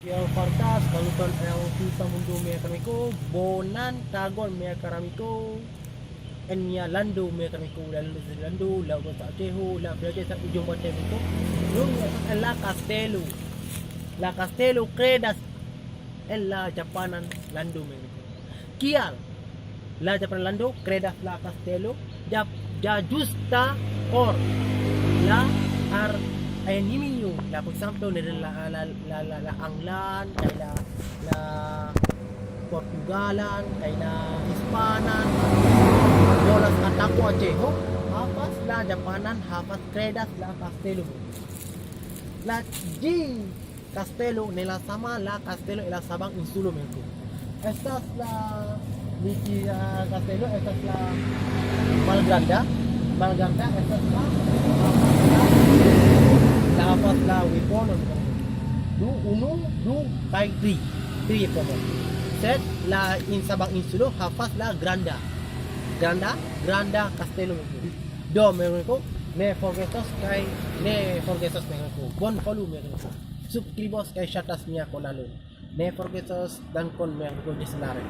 Yang fartas balutan el sa mundo mea karamico, bonan tagon mea karamico, enya lando mea karamico, lando, la gota teho, la viaje sa ujung bate miko, yung la castelo. La castelo credas en la Japanan lando mea karamico. Kial la Japan lando credas la castelo, ya justa or la ar enemigo, la por ejemplo la Anglan, kay la Portugalan, kay la Hispanan, los atako ajeho, hapas la Japanan, hapas credas la Castelo. La G Castelo nila sama la Castelo ila Sabang Insulo Menko. Estas la Niki Castelo, estas la Malgranda, estas la dapat la wipon du uno du kay tri po set la in Sabang Insulo hafas la granda Castelo do meron ko ne forgetos meron ko bon follow meron ko subscribos kay shatas niya ko lalo ne forgetos dan kon meron ko disenare